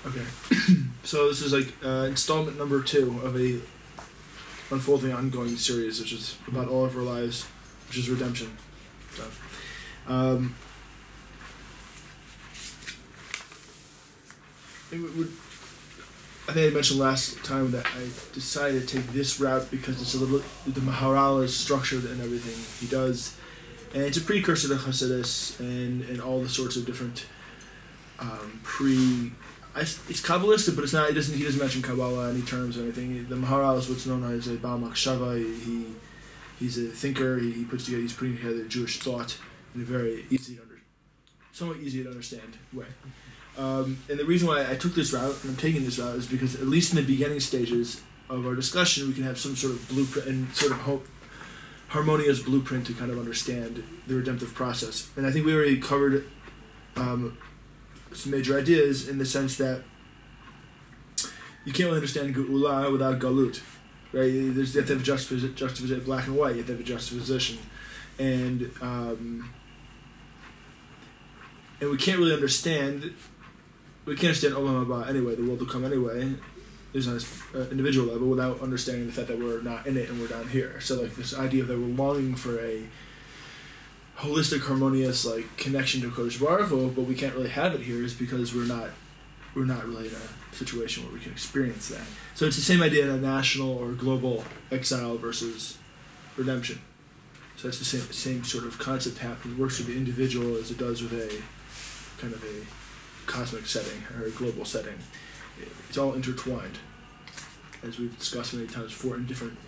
Okay. So this is like installment number 2 of a unfolding ongoing series, which is about all of our lives, which is redemption. So, I think I mentioned last time that I decided to take this route because it's a little, the Maharal is structured in everything he does, and it's a precursor to Hasidus and all the sorts of different it's Kabbalistic, but it's not. He doesn't mention Kabbalah in any terms or anything. The Maharal is what's known as a Baal Makshava. He's a thinker. He's putting together Jewish thought in a very somewhat easy to understand way. And the reason why I took this route, and I'm taking this route, is because at least in the beginning stages of our discussion, we can have some sort of blueprint and sort of harmonious blueprint to kind of understand the redemptive process. And I think we already covered some major ideas in the sense that you can't really understand Geula without Galut, right? You have to have juxtaposition, black and white. You have to have a juxtaposition, and we can't really understand. We can't understand Olam Haba anyway. The world will come anyway. Is on an individual level without understanding the fact that we're not in it and we're down here. So like this idea that we're longing for a holistic, harmonious connection to Kodesh Baruch Hu, but we can't really have it here is because we're not really in a situation where we can experience that. So it's the same idea in a national or global exile versus redemption. So it's the same sort of concept happening. It works with the individual as it does with a kind of a cosmic setting or a global setting. It's all intertwined, as we've discussed many times before with different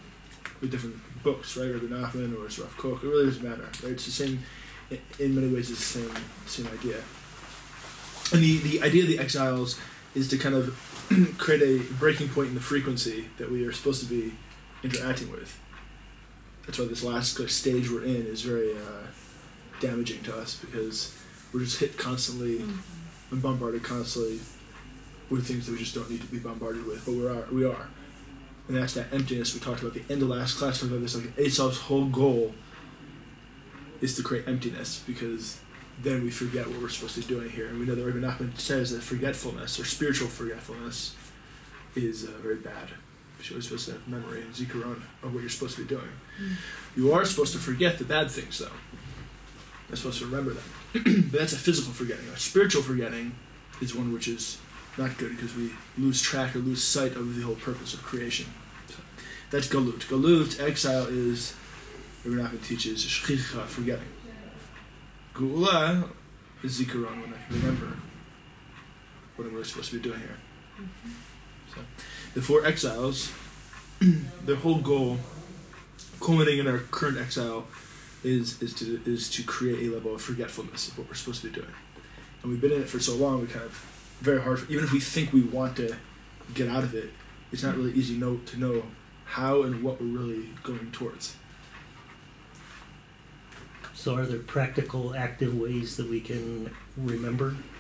books, right? Or the Nachman or Rav Kook. It really doesn't matter, right? It's the same. In many ways, it's the same idea. And the idea of the exiles is to kind of create a breaking point in the frequency that we are supposed to be interacting with. That's why this last stage we're in is very damaging to us, because we're just hit constantly and bombarded constantly with things that we just don't need to be bombarded with, but we are. And that's that emptiness we talked about at the end of last class. We talked about this, Esau's whole goal is to create emptiness, because then we forget what we're supposed to be doing here. And we know that Rabbi Nachman says that forgetfulness, or spiritual forgetfulness, is very bad. You're always supposed to have memory and zikaron of what you're supposed to be doing. You are supposed to forget the bad things, though. You're supposed to remember them. But that's a physical forgetting. A spiritual forgetting is one which is not good, because we lose track or lose sight of the whole purpose of creation. So that's galut. Galut, exile, is, Rabbi Nachman teaches, shchicha, forgetting. Geula is zikaron, when I can remember what we're supposed to be doing here. So the 4 exiles, their whole goal, culminating in our current exile, is to create a level of forgetfulness of what we're supposed to be doing. And we've been in it for so long, we kind of very hard. Even if we think we want to get out of it, it's not really easy to know how and what we're really going towards. So are there practical, active ways that we can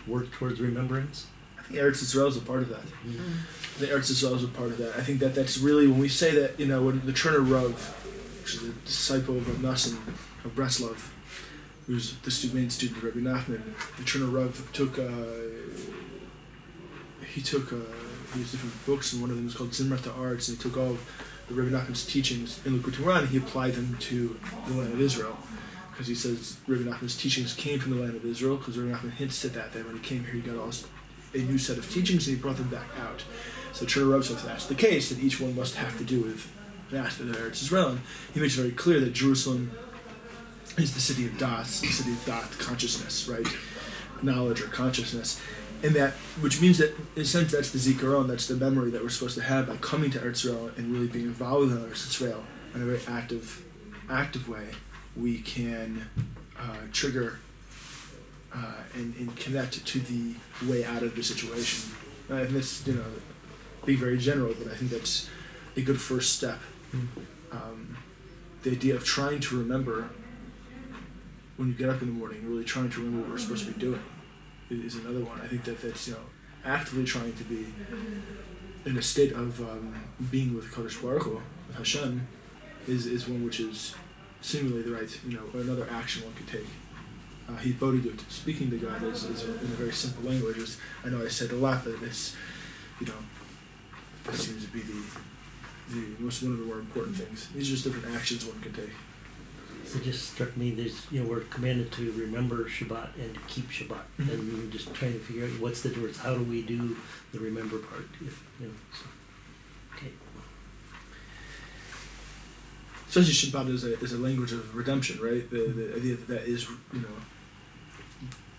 work towards remembrance? I think Eretz Yisrael is a part of that. I think Eretz Yisrael is a part of that. I think that's really, when we say that, when the Turner Rav, which is a disciple of Nassim of Breslov, who's the main student of Rabbi Nachman, the Turner Rav took these different books, and one of them is called Zimrat Arts, and he took all of the Rabbi Nachman's teachings in Likutei Moharan, and he applied them to the land of Israel. Because he says Rabbi Nachman's teachings came from the land of Israel, because Rabbi Nachman hints at that when he came here he got a new set of teachings and he brought them back out. So Turner Rav says that's the case, that each one must have to do with an aspect of Eretz Yisrael. And he makes it very clear that Jerusalem is the city of Das, the city of Dat, consciousness, right? Knowledge or consciousness. And that, which means that, in a sense, that's the zikaron, that's the memory that we're supposed to have by coming to Eretz Yisrael and really being involved in Eretz Yisrael in a very active way. We can trigger and connect to the way out of the situation. And this, being very general, but I think that's a good first step. The idea of trying to remember when you get up in the morning, really trying to remember what we're supposed to be doing is another one. I think that's actively trying to be in a state of being with Kodesh Baruch Hu, with Hashem, is one which is seemingly the right, another action one could take. Hibodidut, speaking to God is in a very simple language. I know I said a lot, but it's, it seems to be one of the more important things. These are just different actions one can take. So it just struck me, we're commanded to remember Shabbat and to keep Shabbat, Mm-hmm. and we were just trying to figure out what's the difference. How do we do the remember part? Okay. Especially Shabbat is a language of redemption, right? The idea that is,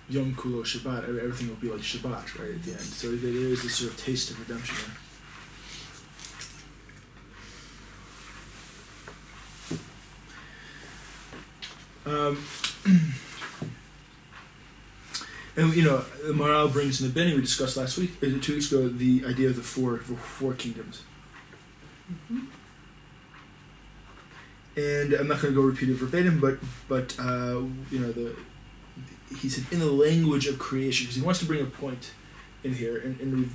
Yom Kulo Shabbat, everything will be like Shabbat, right, at the end. So there is this sort of taste of redemption there. And Maral brings in the Benny we discussed 2 weeks ago, the idea of the four kingdoms. Mm-hmm. And I'm not going to go repeat it verbatim, but he said in the language of creation, because he wants to bring a point in here, and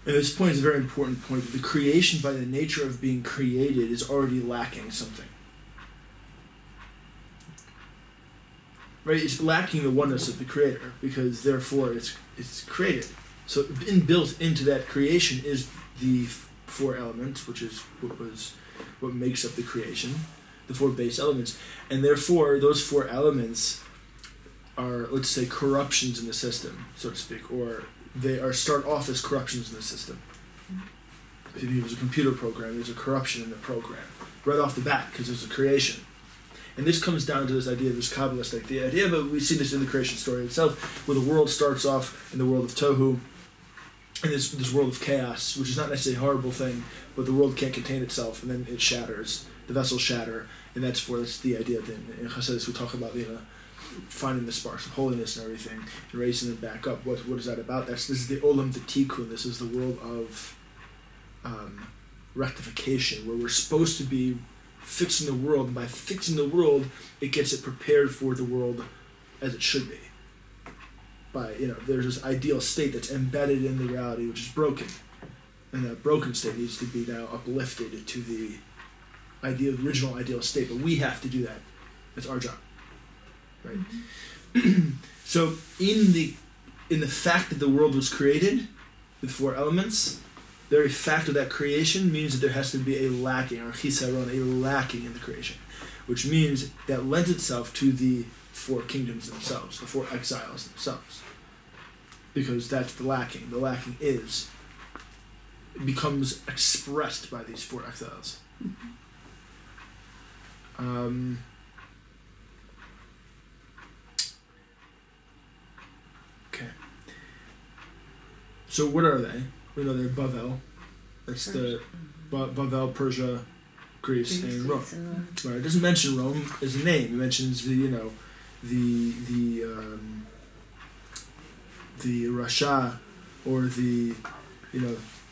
this point is a very important point, that the creation by the nature of being created is already lacking something. Right? It's lacking the oneness of the Creator, because therefore it's created. So inbuilt into that creation is the four elements, which is what makes up the creation, the four base elements, and therefore those four elements are, let's say, corruptions in the system, so to speak, or they start off as corruptions in the system. If you use a computer program, there's a corruption in the program right off the bat because there's a creation. And this comes down to this idea of this Kabbalistic, the idea, but we see this in the creation story itself, where the world starts off in the world of Tohu, in this world of chaos, which is not necessarily a horrible thing, but the world can't contain itself, and then it shatters. The vessels shatter, and that's the idea that in Chassidus we talk about finding the sparks of holiness and everything, and raising them back up. What is that about? This is the Olam de Tikkun. This is the world of rectification, where we're supposed to be fixing the world, and by fixing the world, it gets it prepared for the world as it should be. There's this ideal state that's embedded in the reality, which is broken, and that broken state needs to be now uplifted to the original ideal state. But we have to do that. That's our job, right? Mm-hmm. So in the fact that the world was created with four elements, the very fact of that creation means that there has to be a lacking, or chisaron, a lacking in the creation, which means that lends itself to the four kingdoms themselves, the four exiles themselves, because that's the lacking. The lacking becomes expressed by these four exiles. Okay. So what are they? We know they're Bavel. That's the Bavel, Persia, Greece, and Rome. Right. It doesn't mention Rome as a name. It mentions the Rasha, or the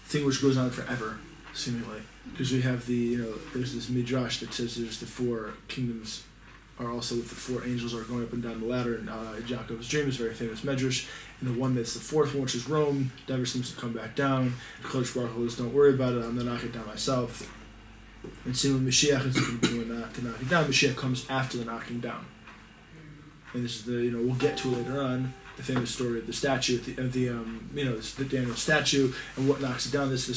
thing which goes on forever, seemingly. Because we have there's this midrash that says there's the four kingdoms are also with the four angels are going up and down the ladder, and Jacob's dream is a very famous midrash, and the one that's the fourth one, which is Rome, never seems to come back down. The Kodesh Baruch Hu is, don't worry about it, I'm going to knock it down myself. And see, when Mashiach is doing that to knock it down, Mashiach comes after the knocking down. And this is we'll get to it later on, the famous story of the statue, the Daniel statue, and what knocks it down. This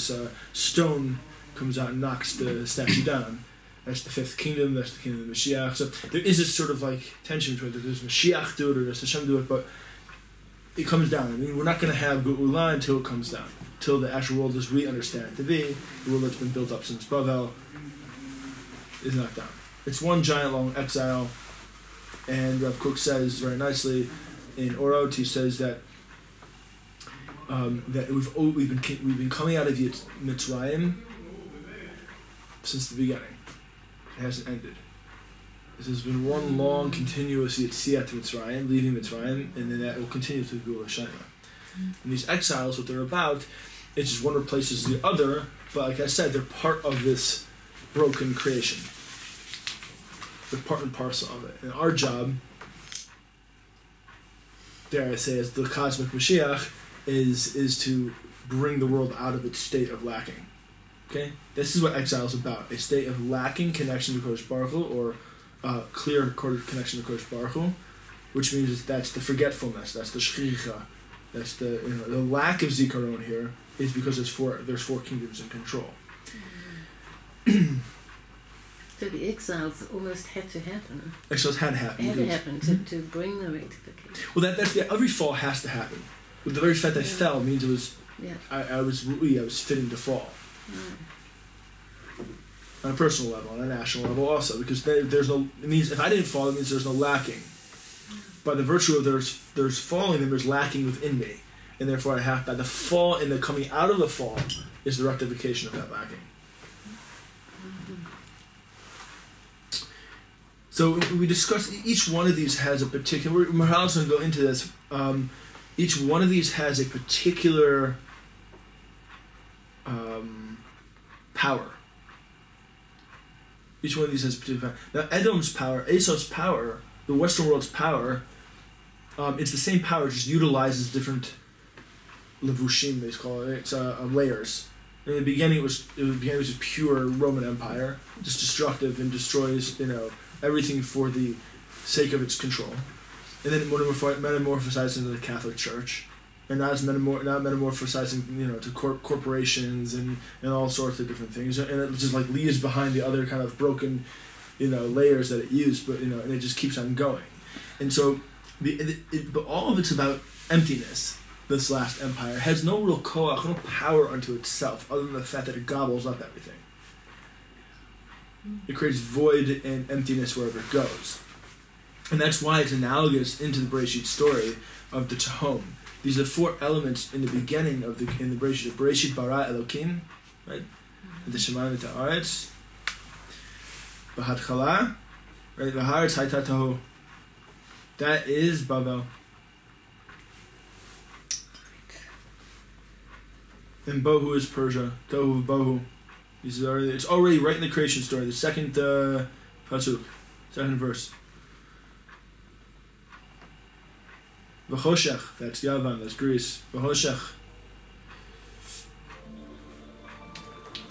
stone comes out and knocks the statue down. That's the fifth kingdom, that's the kingdom of Mashiach. So there is this sort of tension between whether there's Mashiach do it or does Hashem do it, but it comes down. I mean, we're not going to have Geula until it comes down, until the actual world as we understand it to be, the world that's been built up since Bavel, is knocked down. It's one giant long exile, and Rav Kook says very nicely in Orot, he says that that we've been coming out of Mitzrayim since the beginning. It hasn't ended. This has been one long continuous Yetziat to Mitzrayim, leaving Mitzrayim, and then that will continue to Geula Shema. And these exiles, what they're about, it's just one replaces the other, but like I said, they're part of this broken creation. They're part and parcel of it. And our job, dare I say, as the cosmic Mashiach, is to bring the world out of its state of lacking. Okay? This is what exile is about. A state of lacking connection to Kodesh Baruch Hu, or clear connection to Kodesh Baruch Hu, which means that's the forgetfulness, that's the shchicha, that's the the lack of zikaron here is because there's four kingdoms in control. So the exiles almost had to happen. Exiles had to happen. Had to happen to bring the rectification. Well, that's every fall has to happen. But the very fact that I fell means it was. Yeah. I was fitting to fall. On a personal level, on a national level, also because there's no. It means if I didn't fall, it means there's no lacking. By the virtue of there's falling, then there's lacking within me, and therefore I have by the fall and the coming out of the fall is the rectification of that lacking. So we discussed each one of these has a particular. Maharal's going to go into this. Each one of these has a particular power. Each one of these has a particular power. Now, Edom's power, Esau's power, the Western world's power, it's the same power, it just utilizes different levushim, they call it. It's layers. In the beginning, it was just pure Roman Empire, just destructive and destroys everything for the sake of its control, and then metamorphosized into the Catholic Church, and now it's metamorphosizing to corporations and all sorts of different things, and it just like leaves behind the other kind of broken layers that it used, but and it just keeps on going, and so but all of it's about emptiness. This last empire has no real koach, no power unto itself, other than the fact that it gobbles up everything. It creates void and emptiness wherever it goes. And that's why it's analogous into the Bereshit story of the Tehom. These are four elements in the beginning of in the Bereshit. Bereshit bara Elokim, right? And the Shemayim and the Haaretz. B'hatchala, right? V'haaretz hayta tohu. That is Babel. And Bohu is Persia. Tohu Bohu. It's already right in the creation story. The second pasuk, second verse. V'choshech, that's Yavan, that's Greece. V'choshech.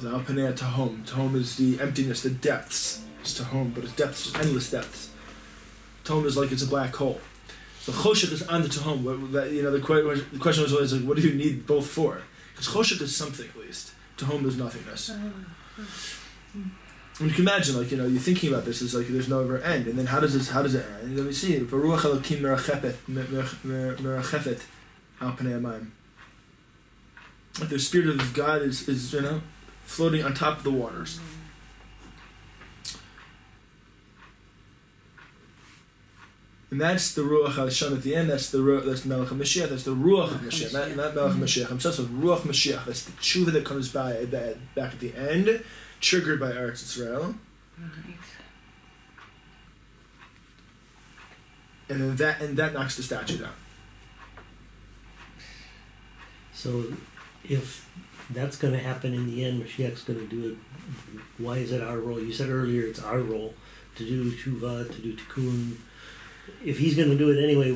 Zal panei tahom. Tahom is the emptiness, the depths. It's tahom, but it's depths, endless depths. Tahom is like it's a black hole. So choshech is on the tahom. The question was always like, what do you need both for? Because choshech is something at least. Tahom is nothingness. And you can imagine, you're thinking about this, it's like there's no ever end. And then how does it end? Let me see. V'ruach Elokim merachefet al panei hamayim. Like the spirit of God is floating on top of the waters. And that's the Ruach HaShem at the end. That's Melech HaMashiach. That's the Ruach of Mashiach. Not Melech HaMashiach himself. So Ruach Mashiach. That's the tshuva that comes back at the end, triggered by Eretz Yisrael. And then that knocks the statue down. So, if that's going to happen in the end, Mashiach's going to do it. Why is it our role? You said earlier it's our role to do tshuva, to do tikkun. If he's going to do it anyway,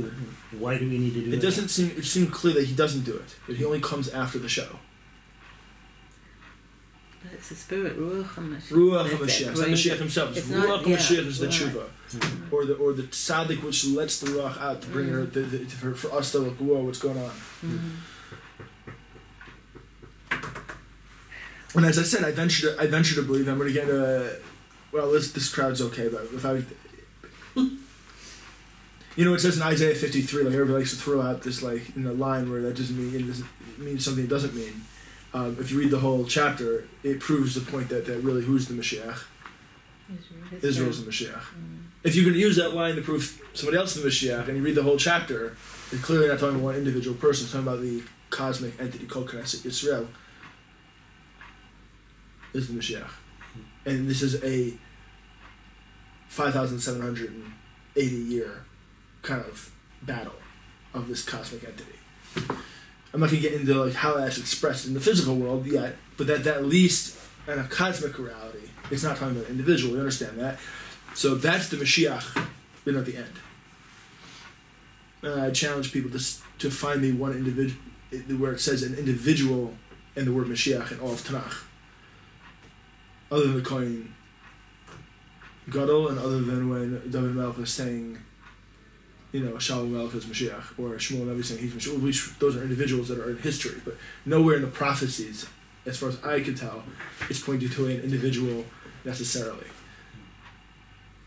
why do we need to do it? It seems clear that he doesn't do it. That he only comes after the show. But it's the spirit, Ruach HaMashiach. Ruach HaMashiach. It's not Mashiach himself. It's Ruach HaMashiach is the tshuva. Mm-hmm. Or the tzaddik which lets the Ruach out to bring her, for us to look, whoa, what's going on? Mm-hmm. And as I said, I venture to believe I'm going to get this crowd's okay, but if I... it says in Isaiah 53, everybody likes to throw out this line where that doesn't mean it means something it doesn't mean. If you read the whole chapter, it proves the point that really who's the Mashiach? Israel's the Mashiach. If you can use that line to prove somebody else is the Mashiach, and you read the whole chapter, it's clearly not talking about one individual person. It's talking about the cosmic entity called Knesset Yisrael is the Mashiach. And this is a 5,780 year kind of battle of this cosmic entity. I'm not going to get into how that's expressed in the physical world yet, but that at least in a cosmic reality, it's not talking about an individual. We understand that. So that's the Mashiach at the end. I challenge people to find me one individual where it says an individual and the word Mashiach in all of Tanakh, other than the Kohen Gadol, and other than when David Melech is saying, Shalom Melech is Mashiach, or Shmuel Navi saying he's Mashiach. Those are individuals that are in history, but nowhere in the prophecies, as far as I can tell, it's pointing to an individual necessarily.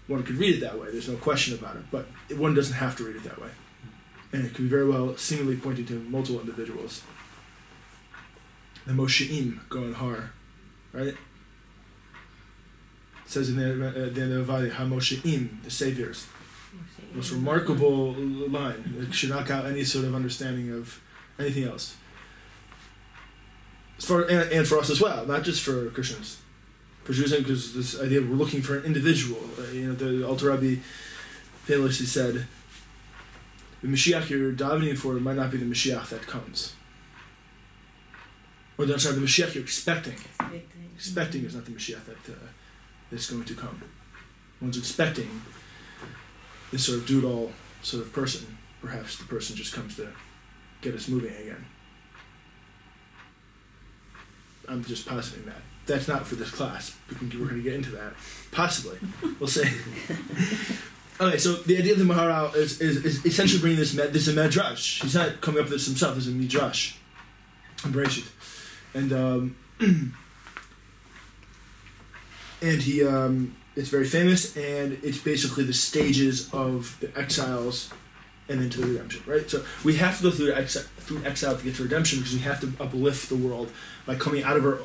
One could read it that way, there's no question about it, but one doesn't have to read it that way. And it could be very well seemingly pointing to multiple individuals. The Mosheim go in Har, right? It says in the Valley, HaMosheim, the saviors. Most remarkable line. It should knock out any sort of understanding of anything else. And for us as well, not just for Christians. For Jews, because this idea we're looking for an individual. The Alter Rebbe famously said, the Mashiach you're davening for might not be the Mashiach that comes. Or the Mashiach you're expecting. Expecting is not the Mashiach that's going to come. One's expecting this sort of do-it-all sort of person. Perhaps the person just comes to get us moving again. I'm just positing that. That's not for this class. We're going to get into that. Possibly. We'll see. Okay, so the idea of the Maharal is essentially bringing this is a Midrash. He's not coming up with this himself. This is a Midrash. Embrace it. And he it's very famous, and it's basically the stages of the exiles and then to the redemption, right? So we have to go through exile to get to redemption, because we have to uplift the world. By coming out of our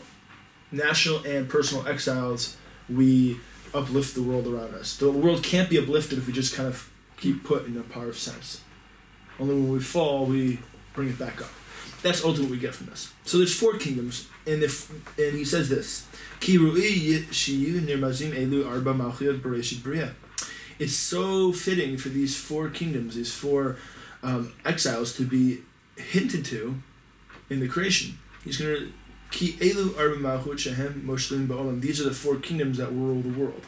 national and personal exiles, we uplift the world around us. The world can't be uplifted if we just kind of keep put in a power of sense. Only when we fall, we bring it back up. That's ultimately what we get from this. So there's 4 kingdoms, and he says this: it's so fitting for these 4 kingdoms, these 4 exiles, to be hinted to in the creation. He's going to these are the 4 kingdoms that rule the world.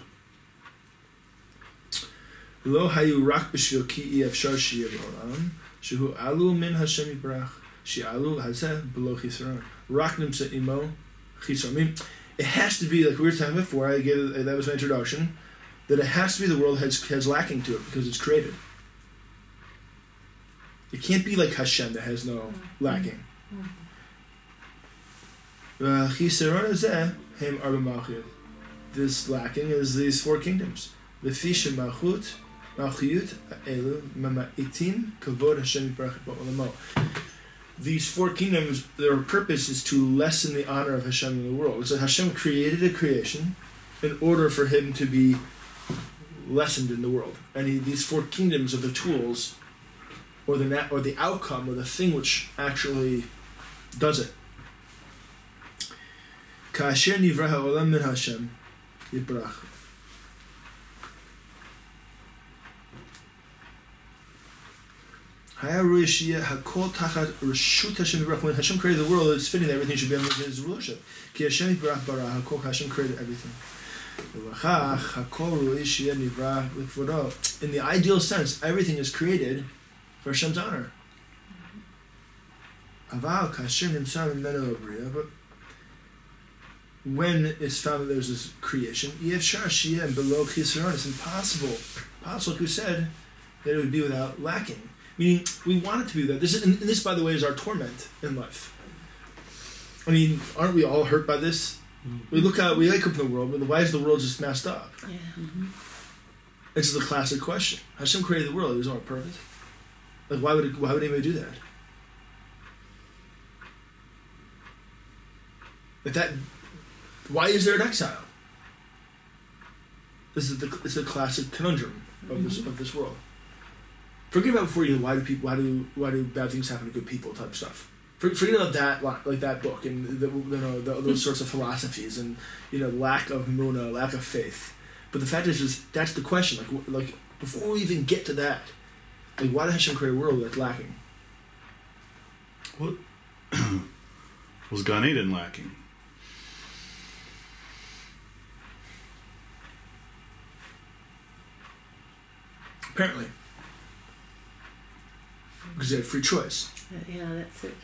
Lo hayu rak b'shvil ki efshar sheyeh b'olam shehu alu min Hashem yitbarach she'alu hazeh b'lo chisron rak nimsa imo chisron. It has to be, like we were talking before, that was my introduction, that it has to be the world has lacking to it because it's created. It can't be like Hashem that has no lacking. This lacking is these 4 kingdoms. These 4 kingdoms, their purpose is to lessen the honor of Hashem in the world. So Hashem created a creation in order for him to be lessened in the world. And these 4 kingdoms are the tools, or the outcome, or the thing which actually does it. Ka'asher nivra ha'olam min Hashem yitbarach. When Hashem created the world, it's fitting that everything should be under his rulership. Ki Hashem yitbarach bara hakol, Hashem created everything. In the ideal sense, everything is created for Hashem's honor. But when it's found that there's this creation, it's impossible, like we said, that it would be without lacking. Meaning, we want it to be that. This, by the way, is our torment in life. I mean, aren't we all hurt by this? Mm-hmm. We wake up in the world, but why is the world just messed up? Yeah. Mm-hmm. This is a classic question. Hashem created the world; it was on purpose. Like, why would anybody do that? Why is there an exile? This is a classic conundrum of this world. Forget about before why do bad things happen to good people type stuff. Forget about that, like that book and those sorts of philosophies and lack of emunah, lack of faith. But the fact is that's the question. Like before we even get to that, like why did Hashem create a world that's lacking? What was Gan Eden lacking? Apparently. Because they had free choice. Yeah, that's it.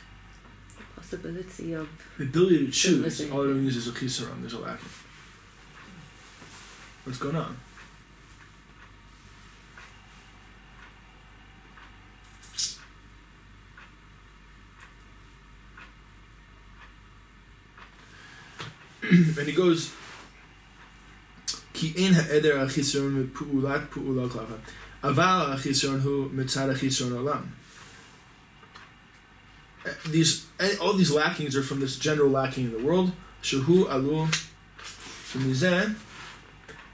The possibility of... The ability to choose, all it means is a chisaron, there's a lack. What's going on? and he goes, Ki ein ha'eder ha'chisaron me'pu'ulat pu'ula klava. Aval ha'chisaron hu mitzad ha'chisaron olam. All these lackings are from this general lacking in the world. Shehu alu mizeh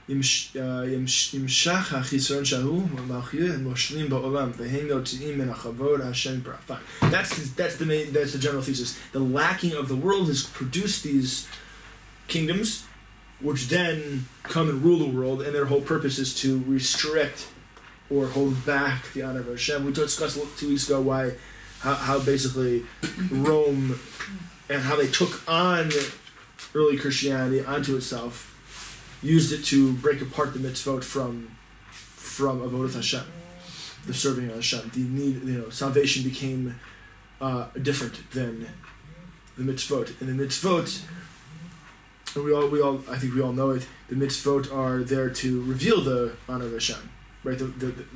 yimshach ha'chisaron shahu malchiyah moshlim ba'olam v'hem yotzi'im min ha'chavod Hashem barach. Fine. That's the general thesis. The lacking of the world has produced these kingdoms, which then come and rule the world, and their whole purpose is to restrict or hold back the honor of Hashem. We discussed 2 weeks ago how basically Rome and how they took on early Christianity onto itself, used it to break apart the mitzvot from avodat Hashem, the serving of Hashem. The need, salvation became different than the mitzvot, and the mitzvot. And I think we all know it. The mitzvot are there to reveal the honor of Hashem, right?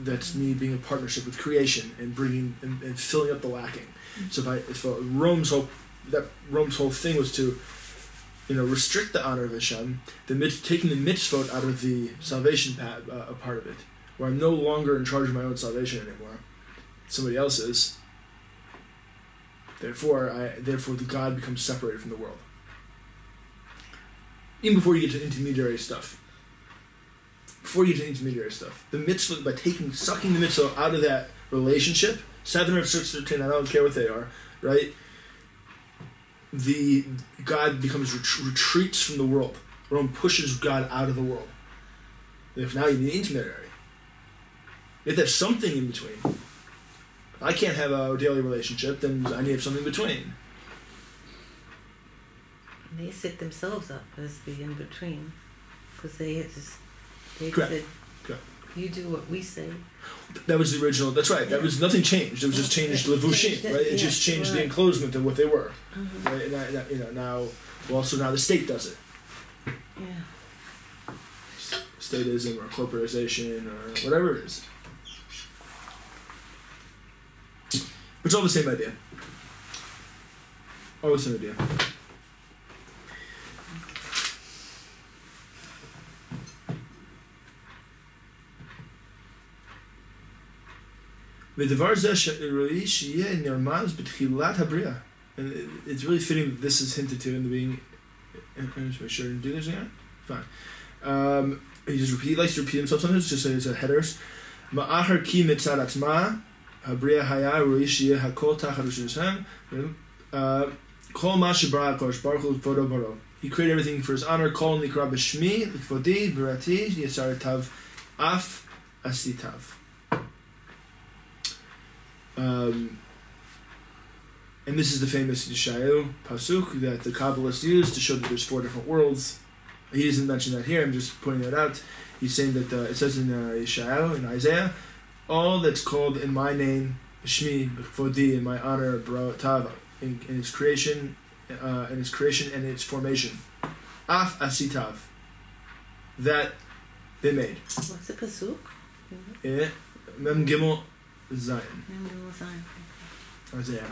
That's me being in partnership with creation and bringing and filling up the lacking. So if Rome's whole thing was to, restrict the honor of Hashem, taking the mitzvot out of the salvation a part of it, where I'm no longer in charge of my own salvation anymore. Somebody else is. Therefore, the God becomes separated from the world. Even before you get to intermediary stuff. The mitzvah, by sucking the mitzvah out of that relationship, 7 or 6 or 10, I don't care what they are, right? The God becomes retreats from the world. Rome pushes God out of the world. If now you need an intermediary. You have to have something in between. If I can't have a daily relationship, then I need to have something in between. They set themselves up as the in-between, because they Correct. said, Correct. you do what we say. That was the original, that's right, that was, nothing changed, it was just changed levushim, right? It just changed the enclosement of what they were. Mm-hmm. Right? And now the state does it. Yeah. Statism or corporatization or whatever it is. But it's all the same idea. All the same idea. And it's really fitting that this is hinted to in the beginning. I'm just make sure I didn't do this again. Fine. He likes to repeat himself sometimes, just so it's a headers. Ma'achar ki mitzad atzma habriya haya roishiyah hakol tachad rishushem kol ma shebara kosh baruch hu kvodo baro. He created everything for his honor. Kol nikra b'shmi l'kvodi b'rati yisar tav af asitav. And this is the famous Yeshayahu pasuk that the Kabbalists use to show that there's 4 different worlds. He doesn't mention that here. I'm just pointing that out. He's saying that it says in Yeshayahu, in Isaiah, all that's called in my name, Shmi, Fodi, in my honor, Tav, in its creation, and its formation, Af Asitav, that they made. What's the pasuk? Mem Gimel Zion. Isaiah.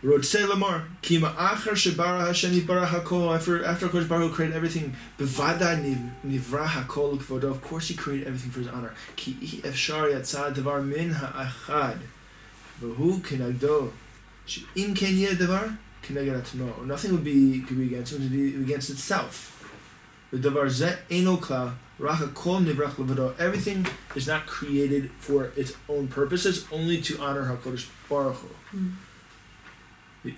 Rodse Lamar, Kima Achar Shebara Hashem Yibara Hakol. After Kosh Baruch created everything, Bevadai Nivra Hakol Kvodo. Of course, He created everything for His honor. Ki Efshar Yatzad Devar Min Ha'achad, V'hu Kenagdo. Im Ken Yeh Devar Kenagad Atmo. Nothing could be against it. It would be against itself. The Devar Zeh Eino Kla Racha Kol Nivrach Levado. Everything is not created for its own purposes, only to honor Hakodesh Baruch Hu. And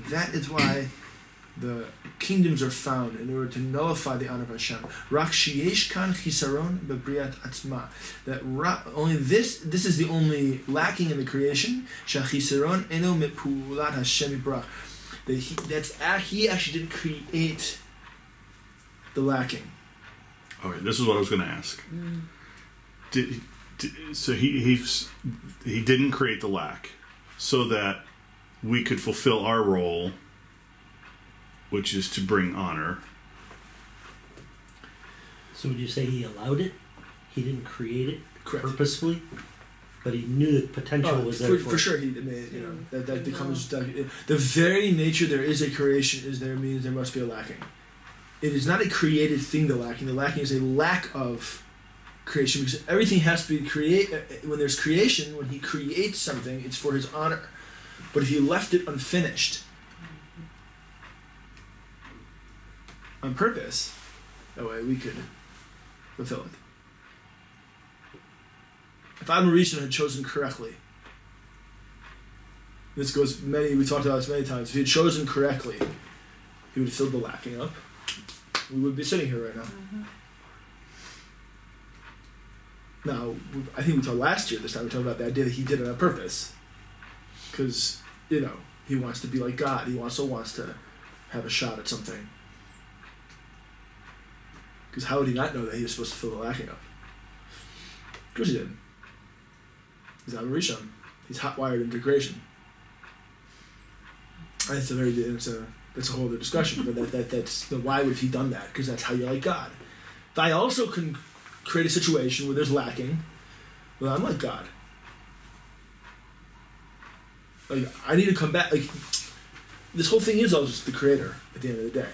that is why the kingdoms are found in order to nullify the honor of Hashem. That only this is the only lacking in the creation. That he actually didn't create the lacking. Okay, this is what I was going to ask. So he didn't create the lack so that we could fulfill our role, which is to bring honor. So would you say he allowed it? He didn't create it. Correct. Purposefully? but he knew the potential was there for sure. He, I mean, you know, that becomes the very nature there is a creation is there means there must be a lacking. It is not a created thing. The lacking is a lack of creation, because everything has to be when there's creation, when he creates something, it's for his honor. But if he left it unfinished on purpose, that way we could fulfill it. If Adam Rishon had chosen correctly, we talked about this many times, if he had chosen correctly, he would have filled the lacking up. We would be sitting here right now. Mm-hmm. Now, I think we talked last year, this time we talked about the idea that he did it on purpose. Because, you know, he wants to be like God. He also wants to have a shot at something. Because how would he not know that he was supposed to fill the lacking up? Of course he did. He's Adam Rishon. He's hot-wired into creation. And that's a whole other discussion. But that's why would he done that? Because that's how you like God. But I also can create a situation where there's lacking. Well, I'm like God. Like, I need to come back. Like, this whole thing is all just the creator at the end of the day.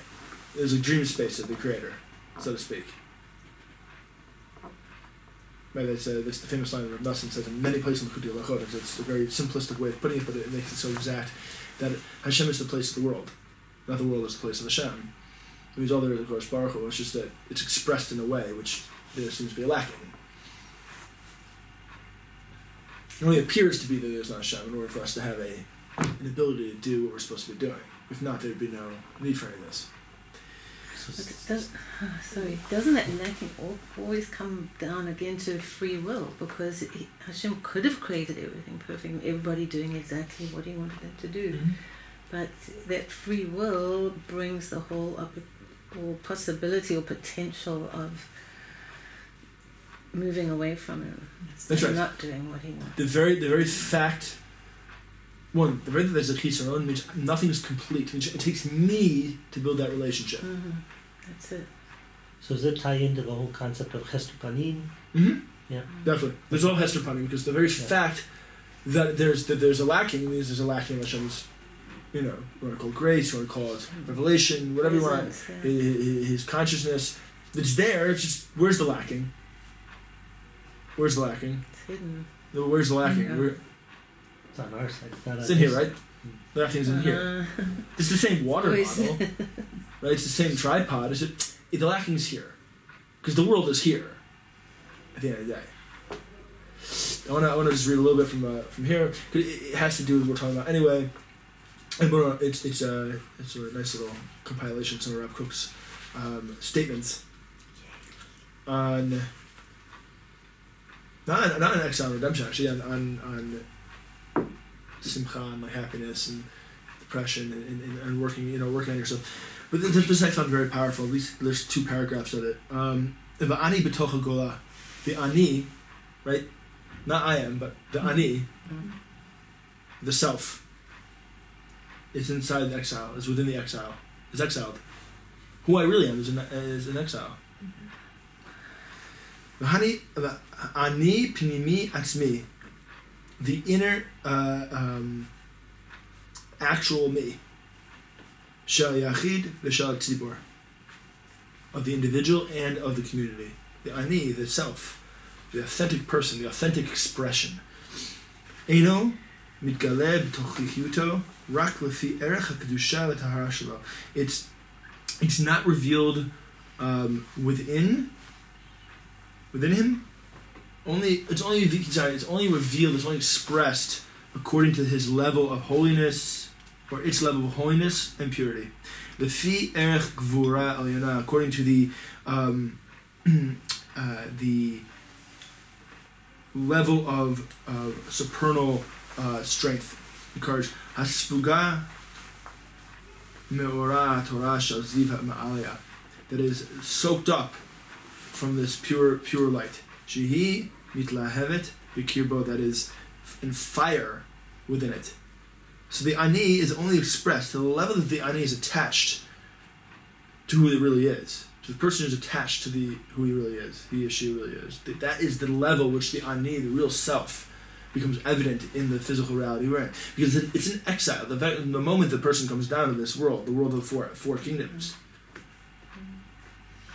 There's a dream space of the creator, so to speak. Right, that's the famous line that Rav Nassim says in many places in the Chutei Halachot. It's a very simplistic way of putting it, but it makes it so exact that Hashem is the place of the world, not the world is the place of Hashem. It means all there is, of course, Baruch Hu. It's just that it's expressed in a way which there seems to be lacking. It only appears to be that there's not Hashem in order for us to have an ability to do what we're supposed to be doing. If not, there'd be no need for any of this. Doesn't that lacking always come down again to free will? Because Hashem could have created everything perfect, everybody doing exactly what he wanted them to do. Mm-hmm. But that free will brings the whole possibility or potential of moving away from him. That's right. Not doing what he wants. The very fact that there's a chisaron means nothing is complete. It takes me to build that relationship. Mm-hmm. That's it. So does it tie into the whole concept of Chesed Panim? Mm-hmm. Yeah. Definitely. There's all Hester Panim, because the very fact that there's a lacking means there's a lacking in Hashem's, you know, you want to call it grace, you want to call it revelation, whatever you want, his consciousness. It's there, it's just, where's the lacking? Where's the lacking? It's hidden. Where's the lacking? Yeah. It's on our side. It's in here, right? The lacking's in here. It's the same water bottle, right? It's the same tripod. The lacking's here, because the world is here. At the end of the day, I want to just read a little bit from here. It has to do with what we're talking about anyway. And it's a nice little compilation of some of Rav Kook's statements on not on exile and redemption, actually on simcha and like happiness and depression and working on yourself. But this I found very powerful. At least there's 2 paragraphs of it. The ani b'toch hagola, the ani, right? Not I am, but the ani, the self. It's inside the exile. It's within the exile. It's exiled. Who I really am is in exile. The ani pnimi atzmi, the inner actual me. Shel yachid v'shel tzibor, of the individual and of the community. The ani, the self, the authentic person, the authentic expression. Eino mitgaleh b'tochichuto rak lefi erech hakdusha v'tahara shelo. It's not revealed within him. It's only revealed. It's only expressed according to his level of holiness, or its level of holiness and purity. Lefi erech gvura elyona, according to the level of supernal strength and courage. Hasfuga meora Torah shel ziv ma'aliyah, that is soaked up from this pure light. Shehi mitlahevet b'kirbo, that is in fire within it. So the ani is only expressed to the level that the ani is attached to who it really is. To the person who's attached to who he really is, he or she really is. That is the level which the ani, the real self, becomes evident in the physical reality we're in. Because it's an exile. The moment the person comes down to this world, the world of the four kingdoms.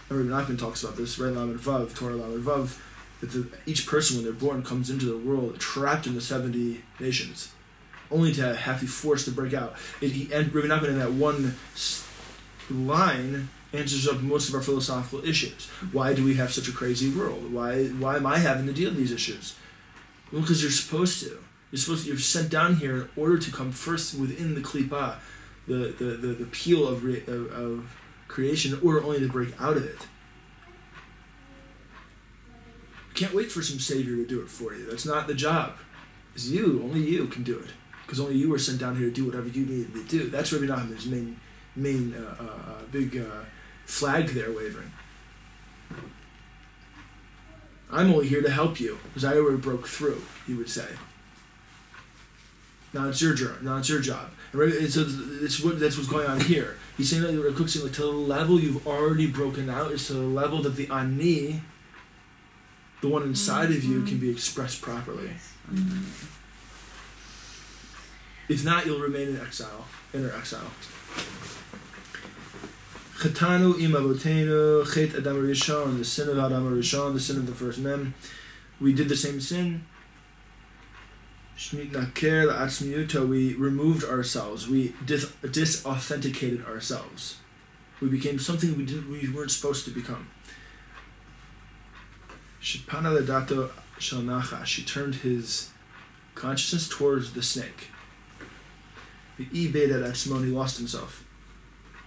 Rabbi Nachman talks about this, right? Lamed Vav, Torah Lamed Vav, that each person when they're born comes into the world trapped in the 70 nations, only to have to be forced to break out. And Rabbi Nachman in that one line answers up most of our philosophical issues. Why do we have such a crazy world? Why am I having to deal with these issues? Well, because you're supposed to. You're sent down here in order to come first within the klipa, the peel of creation, in order only to break out of it. You can't wait for some savior to do it for you. That's not the job. It's you. Only you can do it. Because only you were sent down here to do whatever you needed to do. That's Rabbi Nachman's main big flag there wavering. I'm only here to help you, because I already broke through, he would say. Now it's your job. And so that's what's going on here. He's saying that Rav Kook's saying, like, to the level you've already broken out is to the level that the ani, the one inside of you, can be expressed properly. If not, you'll remain in exile, inner exile. Chetanu im avotenu, chet Adam Rishon, the sin of Adam Rishon, the sin of the first men. We did the same sin. Shnit naker la'atzmiyuto, we removed ourselves. We disauthenticated ourselves. We became something we weren't supposed to become. Shipana ledato shel nachash, she turned his consciousness towards the snake. The ibed at atzmon, he lost himself.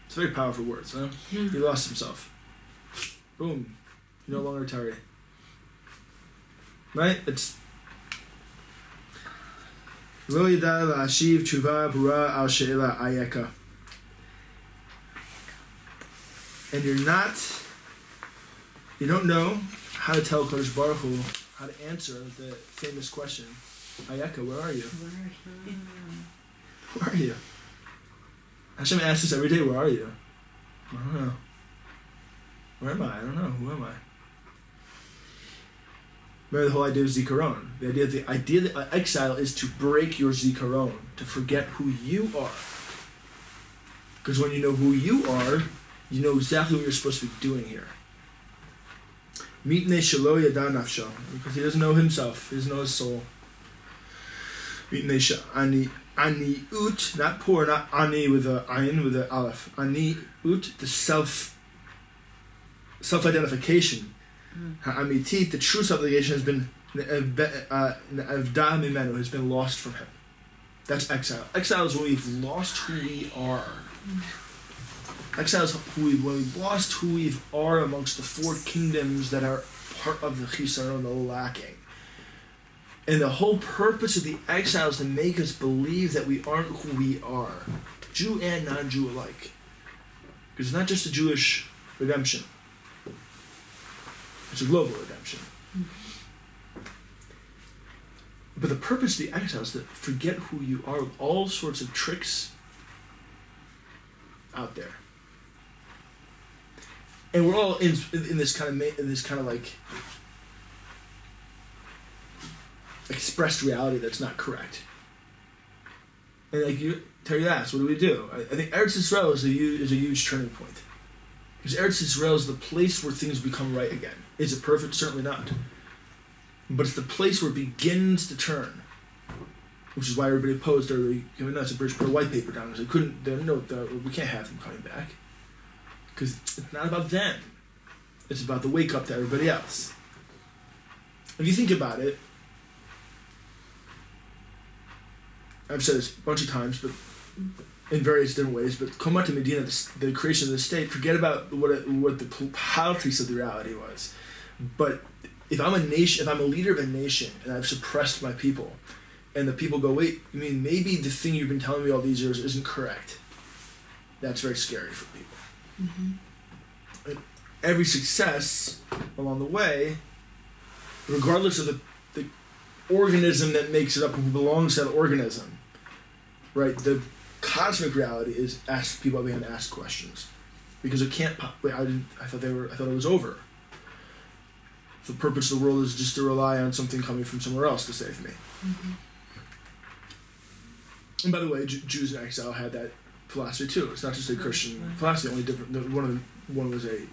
It's very powerful words, huh? Yeah. He lost himself. Boom. He no longer Tari. Right? It's Lo yada la'ashiv tshuva bura al she'ela ayeka. And you don't know how to tell Kodesh Baruch Hu how to answer the famous question, Ayeka, where are you? Where are you? Hashem asks us every day, where are you? I don't know. Where am I? I don't know. Who am I? Remember the whole idea of zikaron. The idea that exile is to break your zikaron, to forget who you are. Because when you know who you are, you know exactly what you're supposed to be doing here. Mitnei shelo yada nafsho, because he doesn't know himself, he doesn't know his soul. Mitnei she'ani ut, not poor, not ani with a ayin, with a aleph. Ani ut, the self-identification. Ha'amitit, the true self-identification has been avda mimenu, has been lost from him. That's exile. Exile is when we've lost who we are. Exile is when we've lost who we are amongst the four kingdoms that are part of the chisaron, the lacking. And the whole purpose of the exile is to make us believe that we aren't who we are, Jew and non-Jew alike. Because it's not just a Jewish redemption. It's a global redemption. But the purpose of the exile is to forget who you are with all sorts of tricks out there. And we're all in this kind of like expressed reality that's not correct. And like Terry asked, what do we do? I think Eretz Yisrael is a huge turning point. Because Eretz Yisrael is the place where things become right again. Is it perfect? Certainly not. But it's the place where it begins to turn. Which is why everybody opposed everybody giving us a British put a white paper down. Because we can't have them coming back. Because it's not about them. It's about the wake up to everybody else. If you think about it, I've said this a bunch of times, but in various different ways, but Komat Medina, the creation of the state, forget about what the politics of the reality was. But if I'm a nation, if I'm a leader of a nation, and I've suppressed my people, and the people go, wait, you mean maybe the thing you've been telling me all these years isn't correct? That's very scary for people. And every success along the way, regardless of the organism that makes it up, who belongs to that organism, right? The cosmic reality is people began to ask questions because it can't. Wait, I thought it was over. the purpose of the world is just to rely on something coming from somewhere else to save me. Mm-hmm. And by the way, Jews in exile had that philosophy too. It's not just a Christian philosophy. Only different. One was a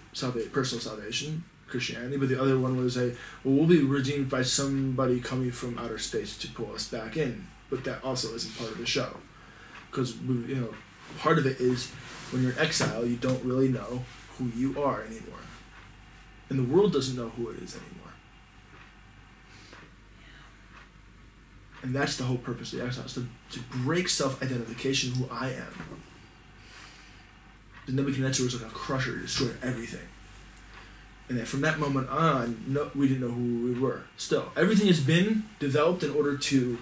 personal salvation, Christianity, but the other one was we'll be redeemed by somebody coming from outer space to pull us back in. But that also isn't part of the show, because part of it is when you're in exile, you don't really know who you are anymore, and the world doesn't know who it is anymore. And that's the whole purpose of the exile, is to break self-identification, who I am. The Nebuchadnezzar was like a crusher, he destroyed everything. And then from that moment on, we didn't know who we were. Still, everything has been developed in order to,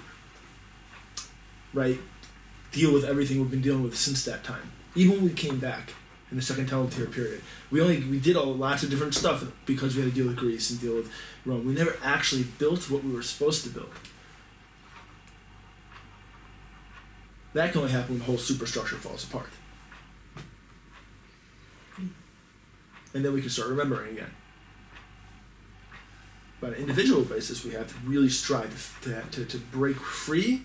deal with everything we've been dealing with since that time. Even when we came back in the Second Temple period, we did lots of different stuff because we had to deal with Greece and deal with Rome. We never actually built what we were supposed to build. That can only happen when the whole superstructure falls apart. And then we can start remembering again. But on an individual basis, we have to really strive to break free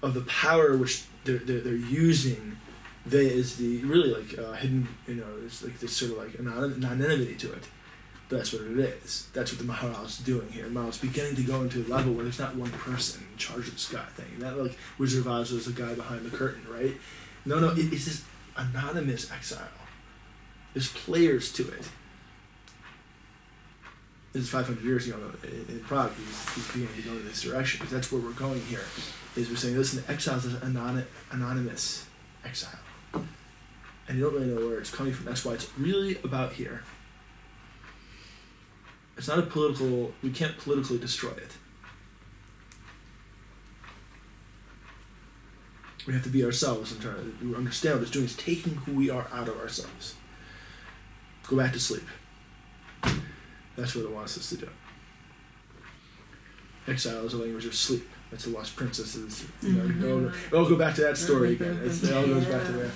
of the power which they're using. Is the really hidden, it's like this sort of like anonymity to it. But that's what it is. That's what the Maharal is doing here. Maharal is beginning to go into a level where there's not one person in charge of this guy thing. Not like Wizard of Oz was the guy behind the curtain, right? No, it's this anonymous exile. There's players to it. This is 500 years ago in Prague. He's beginning to go in this direction, because that's where we're going here. Is we're saying, listen, exile is an anonymous exile. And you don't really know where it's coming from. That's why it's really about here. It's not we can't politically destroy it. We have to be ourselves and try to understand what it's doing. It's taking who we are out of ourselves. Go back to sleep. That's what it wants us to do. Exile is a language of sleep. That's the Lost Princesses. It all go back to that story again. It all goes back to there.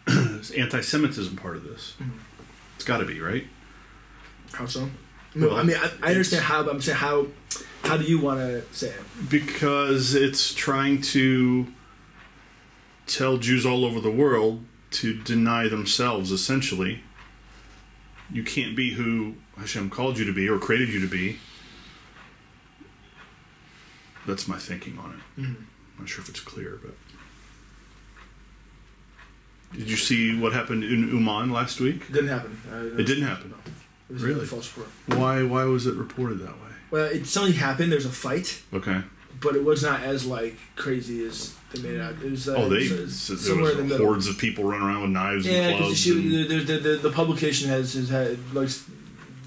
Is anti-Semitism part of this? Mm-hmm. It's got to be, right? How so? No, I mean, I understand how, but I'm saying how do you want to say it? Because it's trying to tell Jews all over the world to deny themselves, essentially. You can't be who Hashem called you to be or created you to be. That's my thinking on it. Mm-hmm. I'm not sure if it's clear, but... Did you see what happened in Uman last week? It didn't happen. It didn't happen? No. It was really? A false report. Why was it reported that way? Well, something happened. There's a fight. Okay. But it was not as crazy as they made it out. It was there somewhere in the middle. Hordes of people running around with knives and clubs. The publication has had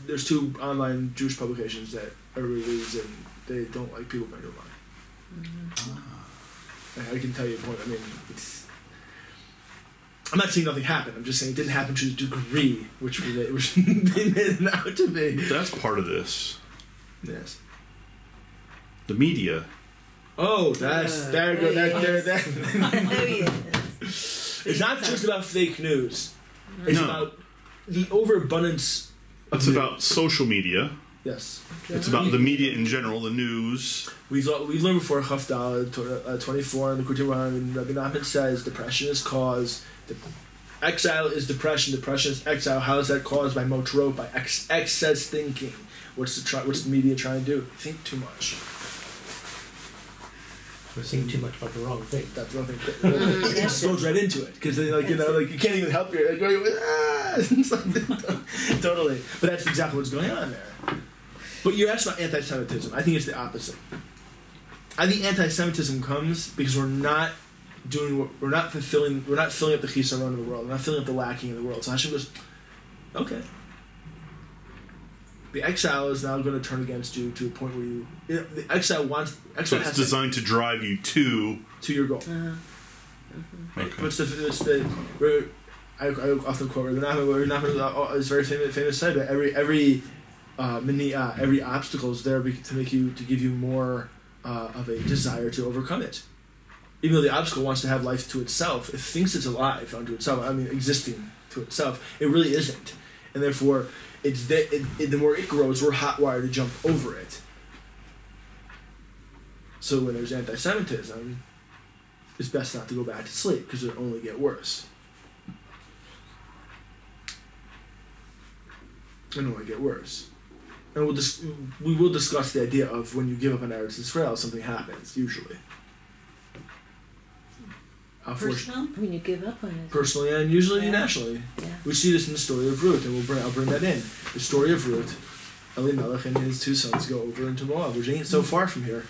there's two online Jewish publications that everybody reads, and they don't like people going to Uman. I can tell you a point. I mean, I'm not saying nothing happened. I'm just saying it didn't happen to the degree which they made it out to be. That's part of this. Yes. The media. Oh, there you go. It's not just about fake news. It's about the overabundance of It's news. about social media. Yes. It's about the media in general, the news. We've learned before, Chafdal 24, and the Kutuban, and Rabbi Nachman says depression is caused. Exile is depression. Depression is exile. How is that caused? By motrot, by excess thinking. What's the media trying to do? Think too much. We're saying too much about the wrong thing. That's one thing. It just goes right into it, because you can't even help your totally. But that's exactly what's going on there. But you're asking about anti-Semitism. I think it's the opposite. I think anti-Semitism comes because we're not filling up the chisaron of the world. We're not filling up the lacking in the world. So Hashem goes, okay. The exile is now going to turn against you to a point where the exile wants. So it's designed to drive you to your goal. Okay. I often quote Rabbi Nachman. It's very famous said that every obstacle is there to give you more of a desire to overcome it. Even though the obstacle wants to have life to itself, it thinks it's alive unto itself. I mean, existing to itself. It really isn't. and therefore the more it grows, we're hot-wired to jump over it. So when there's anti-Semitism, it's best not to go back to sleep because it'll only get worse. It'll only get worse. And we will discuss the idea of when you give up on Eretz Israel, something happens, usually. Personal? When you give up on it. Personally and usually nationally. Yeah. We see this in the story of Ruth, and I'll bring that in. The story of Ruth, Elimelech and his 2 sons go over into Moab, which ain't so far from here.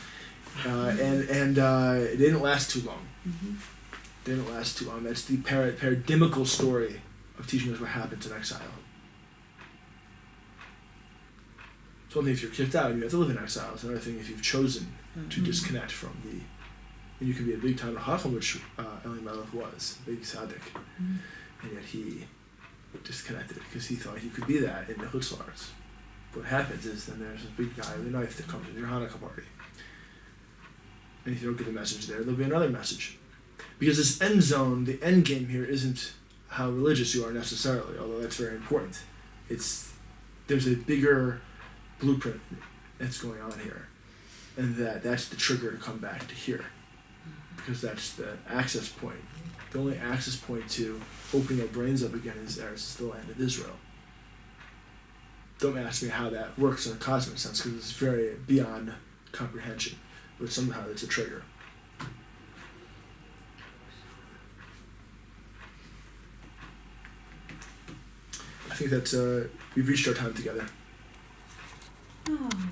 And it didn't last too long. Mm-hmm. Didn't last too long. That's the paradigmical story of teaching us what happens in exile. It's one thing if you're kicked out and you have to live in exile. It's another thing if you've chosen to disconnect from the... And you can be a big time Chacham, which Elimelech was, a big tzaddik. And yet he disconnected because he thought he could be that in the Chutz La'aretz. What happens is then there's this big guy with a knife that comes to your Hanukkah party. And if you don't get the message there'll be another message. Because this end zone, the end game here isn't how religious you are necessarily, although that's very important. There's a bigger blueprint that's going on here. And that's the trigger to come back to here. Because that's the access point. The only access point to opening our brains up again is the land of Israel. Don't ask me how that works in a cosmic sense, because it's very beyond comprehension. But somehow it's a trigger. I think that's we've reached our time together. Oh.